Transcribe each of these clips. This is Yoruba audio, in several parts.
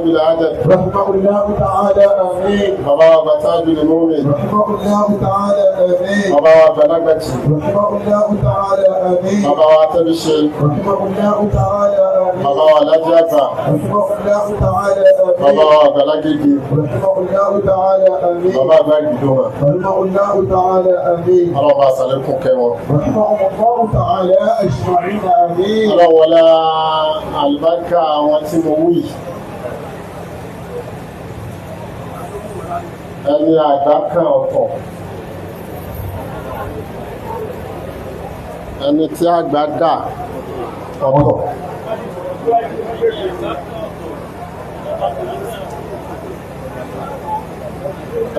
بلا عدد رحمه الله تعالى آمين. بابا بتاج المؤمن رحمه الله تعالى آمين. بابا بلغتي رحمه الله تعالى آمين. بابا تبشي رحمه الله تعالى آمين. بابا لجافا رحمه الله تعالى آمين. بابا بلغيكي رحمه الله تعالى آمين. بابا بلغيدوما رحمه الله تعالى آمين. الله سالكم كيمو رحمهم الله تعالى أجمعين آمين. الله ولا البركة وانتموي ẹni àgbà kan ọ̀tọ̀ ẹni tí àgbà dà ọ̀tọ̀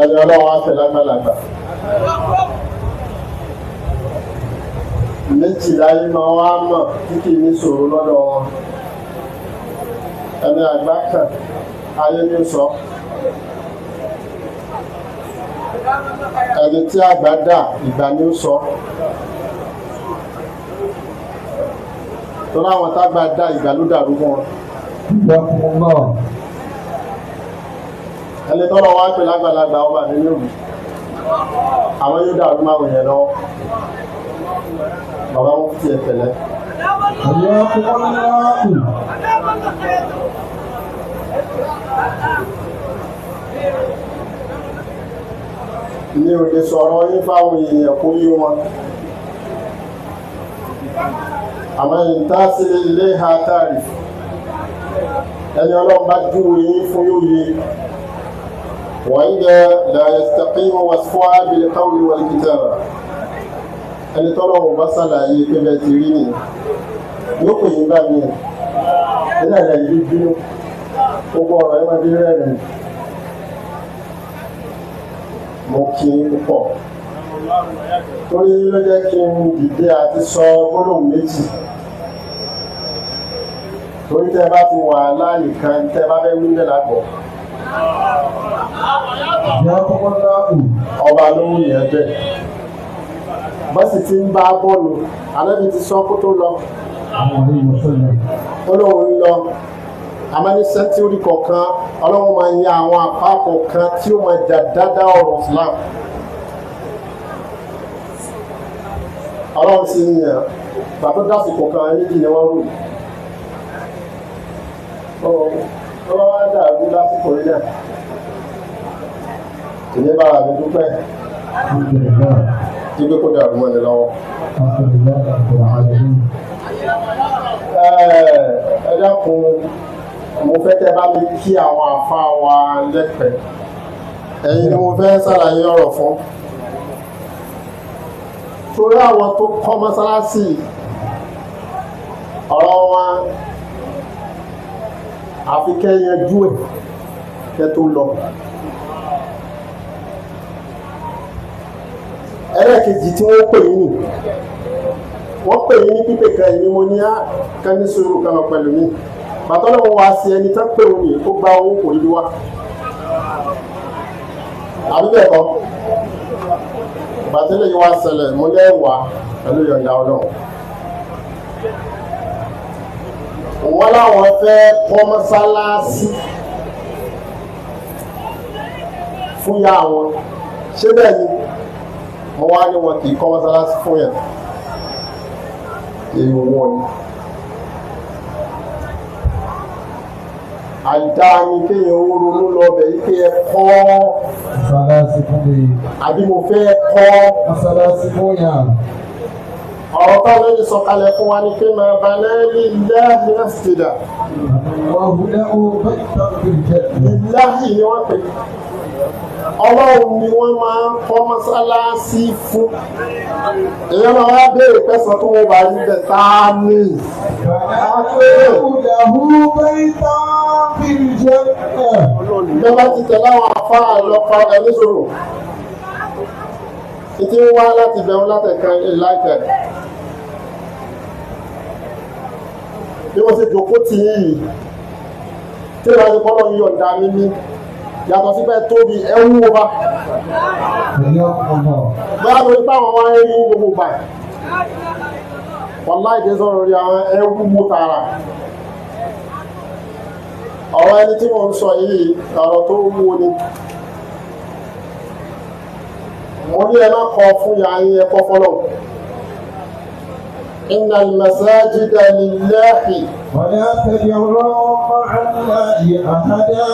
ẹni ọlọ́wọ́ á tẹ̀lé àgbàlagbà méjìlá yìí máa wá mọ̀ tí kì í ní ṣòro lọ́dọ̀ wọn ẹni àgbà kan ayé ní sọ ẹni tí àgbà dà ìgbà ní sọ tó láwọn tágbà dà ìgbà ló dàrú mọ́ wọn. ẹni tọ́lọ́ wá pè lágbàlagbà ọba nínú òbí àwọn yóò dàrú máa wòyẹn lọ́wọ́ bàbá wọn fi tiẹ̀ tẹ̀lẹ́. ní òde sọ̀rọ̀ yín fáwọn èèyàn kó yé wọn àmọ́ ìta sílé ilé ha tààrí ẹni ọlọ́run bá júwe yín fún yóò yé wọ́n yẹ la yastaqimu wasfuha bil qawli wal kitaba ẹni tọ́lọ́run bá sàlàyé pé bẹ́ẹ̀ ti rí nìyẹn yóò pè yín bá mi nílẹ̀ rẹ̀ yìí bínú gbogbo ọ̀rọ̀ ẹ̀ máa bí rẹ̀ rẹ̀ mo kí n púpọ̀ torí ló jẹ́ kí n dìde àti sọ gbólóhùn méjì torí tẹ́ bá ti wà láàyè kan tẹ́ bá fẹ́ wí nílẹ̀ lágbọ̀ ọba ló ń yẹn bẹ́ẹ̀ bọ́sì ti ń bá bọ́ọ̀lù alẹ́bí ti sọ kó tó lọ ó lóun ń lọ àmọ́ ní sẹ́ńtúrì kọ̀ọ̀kan ọlọ́run máa ń yan àwọn apá kọ̀ọ̀kan tí ó máa jà dáadáa ọ̀rọ̀ Islam ọlọ́run sì ń yàn pàtó dásìkò kan méjì ni wọ́n rù ó bá wá dàrú lásìkò yìí náà ìyẹn bára mi dúpẹ́ kí gbé kó dàrú mọ́ni lọ́wọ́. ẹ dákun mo fẹ́ tẹ́ bá mi kí àwọn àfa wa lẹ́pẹ̀ẹ́ ẹ̀yin ni mo fẹ́ ṣàlàyé ọ̀rọ̀ fún torí àwọn tó kọ́ mọ́sálásì ọ̀rọ̀ wọn àfi kẹ́yẹjú ẹ̀ kẹ́ tó lọ. ẹlẹ́kejì tí wọ́n pè yín nì wọ́n pè yín ní pípé kan ẹ̀yin mo ní ká ní sùúrù kan lọ pẹ̀lú mi bàtọ́ lọ́wọ́ wá sí ẹni tán pé òun yìí ó gba owó kò yí wá àbí bẹ́ẹ̀ kọ́ bàtẹ́lẹ̀ yìí wá ṣẹlẹ̀ mo lẹ́wà pẹ̀lú ìyọ̀ǹda ọlọ́run wọ́n láwọn fẹ́ kọ́ mọ́sálásí fún yá wọn ṣé bẹ́ẹ̀ ni mo wá ní wọn kì í kọ́ mọ́sálásí fún yẹn èyí wọn ni. àìdáa ni kéèyàn ó ronú lọ bẹ̀ yí pé ẹ kọ́ mọ́sálásí fún mi. àbí mo fẹ́ kọ́ mọ́sálásí fún yàn. ọ̀rọ̀ táwọn ẹni sọ̀kalẹ̀ fún wa ni pé máa bá lẹ́ẹ̀lì láàyè masjida. wọ́n hùlẹ̀ ó bẹ́ẹ̀ tàbí jẹ́. ìláhì ni wọ́n pè ọlọ́run ni wọ́n máa ń kọ́ mọ́sálásí fún èèyàn máa wá béèrè pẹ́sàn tó wọ́n bá rí bẹ̀ tá a ní. ìjọba ti tẹ̀lé àwọn afárá lọ́pàá ẹni sọ̀rọ̀ ìtí ń wá láti bẹ̀rù látẹ̀kan ìlàkẹ̀ bí wọ́n ṣe jòkó tì yìí tí ìwà ti pọ́nlọ́ yìí ọ̀dà mímí yàtọ̀ sí pé tóbi ẹ̀wú wa bóyá lórí táwọn wá ń rí gbogbo gbà wọ́n láìpẹ́ sọ̀rọ̀ rí àwọn ẹ̀wú mú tààrà ọ̀rọ̀ ẹni tí mo ń sọ yìí ọ̀rọ̀ tó wúwo ni. mo ní ẹ má kọ fún yàrá yín ẹ kọ́ fọ́lọ́. inna al-masajida lillahi. ولا تدعوا مع الله أحدا.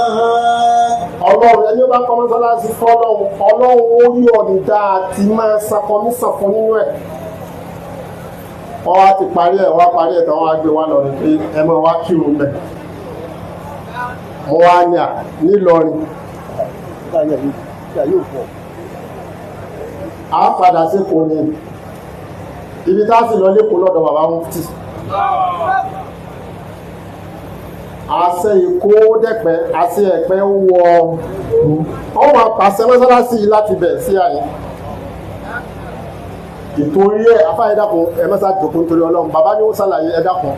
ọlọ́run ẹni ó bá kọ́ mọ́sálásí fọ́lọ́run ọlọ́run ó rí ọ̀dùdá àti máa sakọ nísàkọ nínú ẹ̀. wọ́n wá ti parí ẹ̀ wá parí ẹ̀ tán wọ́n á gbé wá lọ́rin pé ẹ máa wá kírun bẹ̀. mo wá ní à nílọrin. a padà sí kò ní ibi tá a sì lọ lẹ́kọ̀ọ́ lọ́dọ̀ bàbá mufti. àṣẹ ìkó dẹ̀pẹ́ àti ẹ̀pẹ́ wọ ọmọ àpàṣẹ mọ́sálásí láti bẹ̀ sí àyè. ìtorí ẹ̀ afáyé dákun ẹ mẹ́sà jòkó nítorí ọlọ́run bàbá ni ó ṣàlàyé ẹ dákun.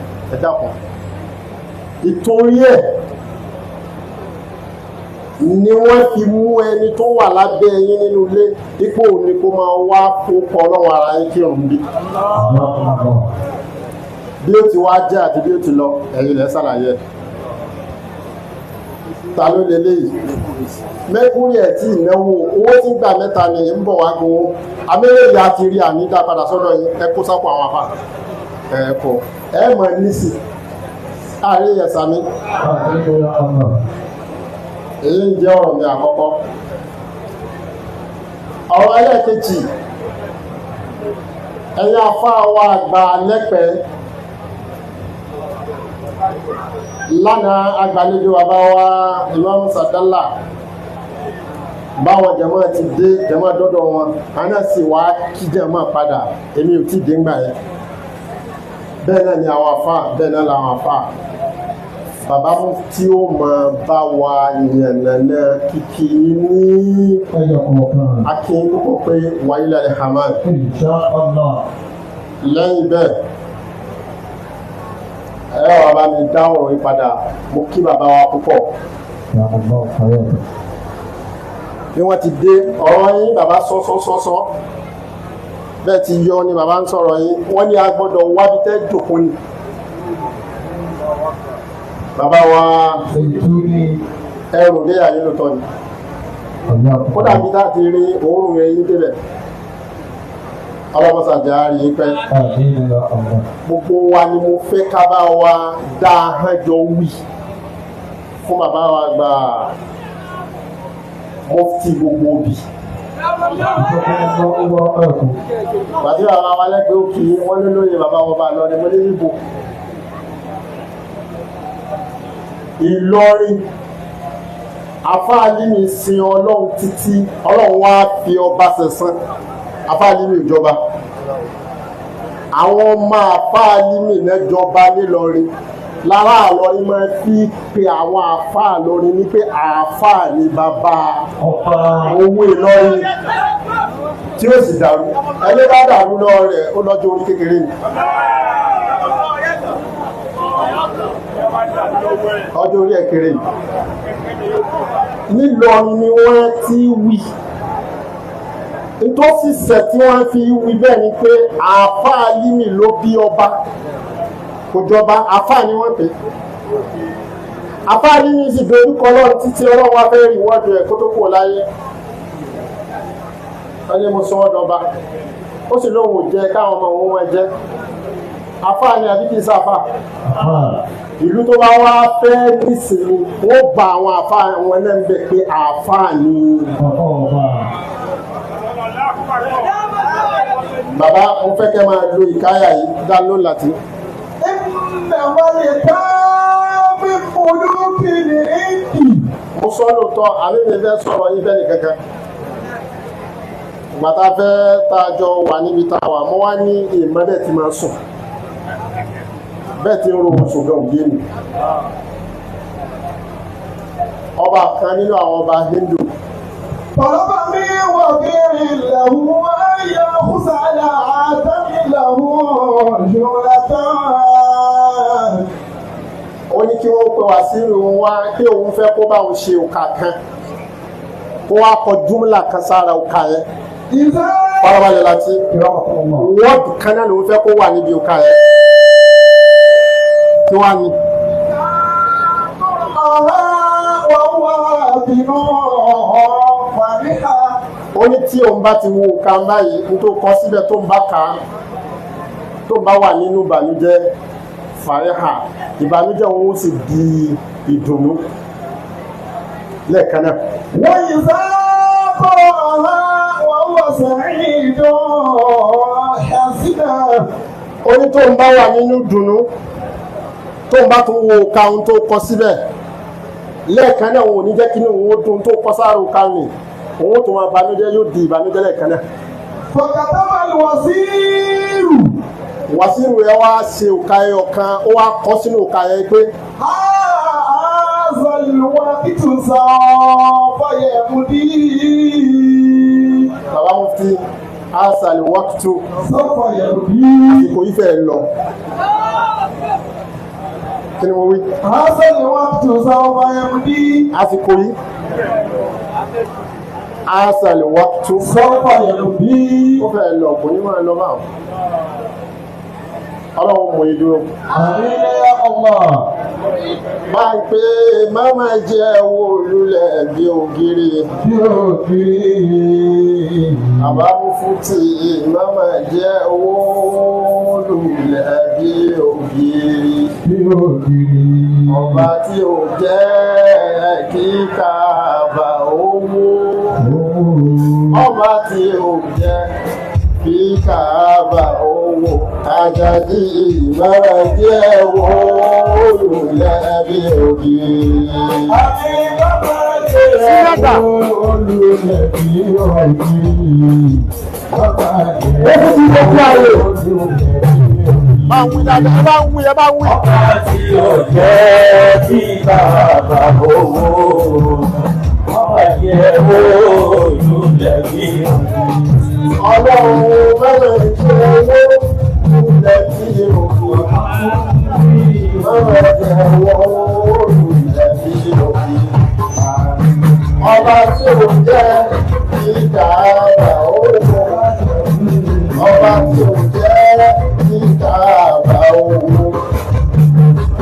ìtorí ẹ̀ ni wọ́n fi mú ẹni tó wà lábẹ́ yín nínú ilé ipò òní kó máa wá kókó ọlọ́run ara yín kírun bí. bí ó ti wá jẹ́ àti bí ó ti lọ ẹ̀yin lẹ́ ṣàlàyé ẹ̀. ta ló lè léyìí mẹ́kúrì ẹ̀ tí ìnáwó owó tí ń gbà mẹ́ta ni ń bọ̀ wá gbowó amẹ́lẹ́yìí àti rí àmì dá padà sọ́dọ̀ yín ẹ kó sápò àwọn afá ẹ̀kọ́ ẹ mọ̀ nísì àárín ẹ̀sà mi èyí ń jẹ́ ọ̀rọ̀ mi àkọ́kọ́. ọ̀rọ̀ ẹlẹ́ẹ̀kejì ẹ̀yin afá wa àgbà lẹ́pẹ̀ẹ́ lánàá agbàlejò bàbá wa Imam Sadala báwọn jẹmọ́ ti dé jẹmọ́ dọ́dọ̀ wọn àná sì wá kí jẹmọ́ padà èmi ò tí dé ńgbà yẹn bẹ́ẹ̀ náà ni àwọn afá bẹ́ẹ̀ náà làwọn afá bàbá Mufti ó máa bá wa yànnàná kìkì ní akin púpọ̀ pé wáyé lálẹ́ hamad lẹ́yìn bẹ́ẹ̀ ẹ wà bá mi dá ọ̀rọ̀ yìí padà mo kí bàbá wa púpọ̀. bí wọ́n ti dé ọ̀rọ̀ yín bàbá sọ́sọ́sọ́sọ́ bẹ́ẹ̀ ti yọ ni bàbá ń sọ̀rọ̀ yín wọ́n ní a gbọ́dọ̀ wábi tẹ́ jòkó ni. bàbá wa ẹrù dé àyè lóòótọ́ ni kódà bí táà ti rí òórùn rẹ̀ yín débẹ̀ ọlọ́mọsàjà rí i pẹ́ gbogbo wa ni mo fẹ́ ká bá wa dá hánjọ wí fún bàbá wa gba Mufti gbogbo òbí. Bàtí bàbá wa lẹ́gbẹ̀ẹ́ òkè wọ́n lé lóye bàbá wọn bá lọ ni mo ní níbo. Ìlọrin afáàlì mi sin ọlọ́run títí ọlọ́run wá fi ọba sẹ̀sán afáàlì mi ìjọba àwọn ọmọ afáàlì mi lẹ́jọba nílọrin lára àlọrin máa fi pe àwọn àfáà lọrin ní pé àfáà ní bàbá owó Ìlọrin tí ó sì dàrú ẹni bá dàrú lọ rẹ̀ ó lọ́jọ́ orí kékeré ni ọjọ́ orí ẹ̀kéré nílọrin ni wọ́n ti wí nítòsí sẹ̀ tí wọ́n fi wí bẹ́ẹ̀ ni pé àáfàá límì ló bí ọba kò jọba àáfàá ni wọ́n pè àáfàá límì sì dorúkọ lọ́run títí ọlọ́run wá fẹ́ rí wọ́ọ̀dù ẹ̀ kó tó kù láyé ẹni mo sọ ọ́ dọba ó sì lóun ò jẹ káwọn ọmọ òun wọn jẹ àáfàá ni àbí kì í sáfà ìlú tó bá wá fẹ́ nísìnyí wọ́n gba àwọn àáfàá wọn náà ń bẹ̀ pé àáfàá ni. Bàbá mo fẹ́ kẹ́ máa lo ìkáyà yìí dá ló láti. Ìnáwó lè bá mi fojú kiri èkì. Mo sọ lóòótọ́ àmì mi fẹ́ sọ̀rọ̀ yín fẹ́ nìkankan. Bàtà fẹ́ tá a jọ wà níbi tá a wà mo wá ní ìmọ̀lẹ̀ tí máa sùn. Bẹ́ẹ̀ tí ń ro oṣù gan òye mi. Ọba kan nínú àwọn ọba Hindu. Bàbá mi wọ̀ kiri lẹ́hùn ayé kùsàlà àtàmì lẹ́hùn yóò tán. Ó ní kí wọ́n pè wá sí ìrùn wá kí òun fẹ́ kó bá òun ṣe òkà kan. Kó wá kọ júmùlà kan sára òkà yẹn. Farabalẹ̀ láti wọ́ọ̀dù kan náà lòun fẹ́ kó wà níbi òkà yẹn. Kí wá ní. ó ní tí òun bá ti wo ká báyìí ní tó kọ síbẹ̀ tó ń bá ka tó ń bá wà nínú ìbànújẹ́ fàríhà ìbànújẹ́ òun ó sì di ìdùnnú lẹ́ẹ̀kan náà. wọ́n yìí sábà wọ́n wọ̀ sẹ́yìn tó ṣàṣìdá. ó ní tó ń bá wà nínú ìdùnnú tó ń bá tún wo ká ohun tó kọ síbẹ̀ lẹ́ẹ̀kan náà òun ò ní jẹ́ kí ní òun ó dùn tó kọ sára òun ká ní òun tó máa banújẹ́ yóò di ìbànújẹ́ lẹ́ẹ̀kan náà. fọkàtà máa lù wàsíìrù. wàsíìrù ẹ wá ṣe òkà ẹyọ kan ó wá kọ sínú òkà ẹ pé. àzọlùwà ìtúnṣà fọyẹ̀mùdí. bàbá mufti asàlù wákìtù sọfọyẹ̀mùdí. àsìkò ìfẹ́ lọ. kí ni mo wí. àzọlùwà ìtúnṣà fọyẹ̀mùdí. àsìkò yìí. asàlù wákìtù sọfọyẹ̀mùdí. ó fẹ́ lọ kò ní máa lọ máa. ọlọ́run mọ̀ yìí dúró. àmín ya Allah. máa ń pè máma jẹ́ owó olúlẹ̀ bí ògiri. bí ògiri. bàbá mufti máma jẹ́ owó olúlẹ̀ bí ògiri. bí ògiri. ọba tí ò jẹ́ kí Káàbà owó. ọba tí ò jẹ́ kí Káàbà owó. Àjàdí ìmára jẹ́ owó olùlẹ̀ bí ògiri. àmì bàbá jẹ́ owó olùlẹ̀ bí ògiri. bàbá jẹ́ owó olùlẹ̀ bí ògiri. Bá ń wí dáadáa, ẹ bá ń wí, ẹ bá ń wí. ọba tí ò jẹ́ kí Káàbà owó. ọba jẹ́ owó olùlẹ̀ bí ògiri. Ọlọ́run mẹ́rin tí owó ilẹ̀ tí òkú mẹ́rin tí owó ilẹ̀ tí òkú. Ọba tí ò jẹ́ kí Káàbà owó. Ọba tí ò jẹ́ kí Káàbà owó.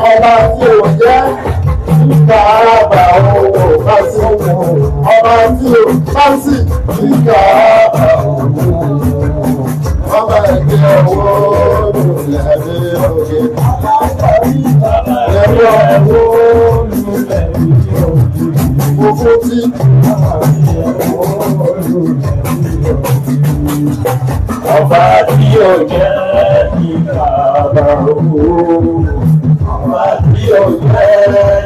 Ọba tí ò jẹ́ kí Káàbà owó bá sí owó. Ọba tí ò bá sí kí Káàbà owó. Ọba ẹgbẹ́ owó lulẹ̀ bí òkè. Ẹgbẹ́ owó lulẹ̀ bí òkè. Gbogbo tí. Ọba tí ó jẹ́ kí Káàbà owó. Ọba tí ó jẹ́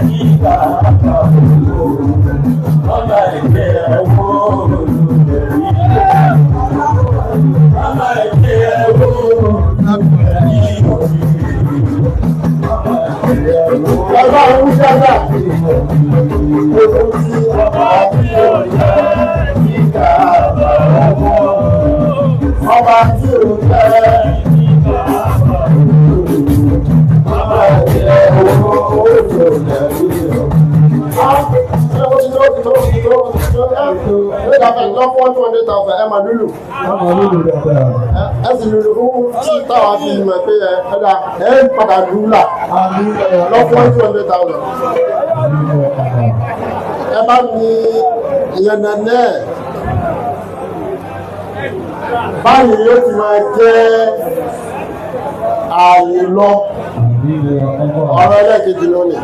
kí Káàbà owó. Ọba ẹgbẹ́ owó lulẹ̀ bí òkè. Ọba ẹgbẹ́ owó lulẹ̀ bí òkè. Ọba ń ṣáná. Gbogbo tí. Ọba tí ó jẹ́ kí Káàbà owó. Ọba tí ò jẹ́ kí Káàbà owó. Ọba ẹgbẹ́ owó lulẹ̀ bí òkè. Lọ́pọ̀ 200,000 ẹ máa lúlù. Ẹ sì lúlù fún tí táwa fi mọ̀ pé ẹ̀dá ẹ̀ ń padà lúlà. Lọ́pọ̀ 200,000. Ẹ bá mi ìyẹnà náà. Báyìí yóò ti máa jẹ́ ààyè lọ. Ọ̀rọ̀ ẹlẹ́kejì lónìí.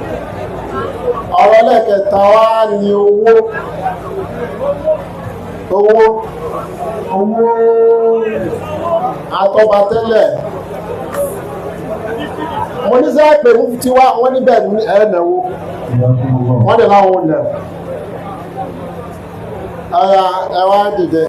Ọ̀rọ̀ ẹlẹ́kẹta wá ní owó. Àtọba tẹ́lẹ̀. Mo ní sẹ́ pé mú ti wá wọ́n níbẹ̀ ní ẹ̀ẹ́nẹ̀wó. Wọ́n dẹ̀ láwọn ọ̀nà. Ẹwà dìde.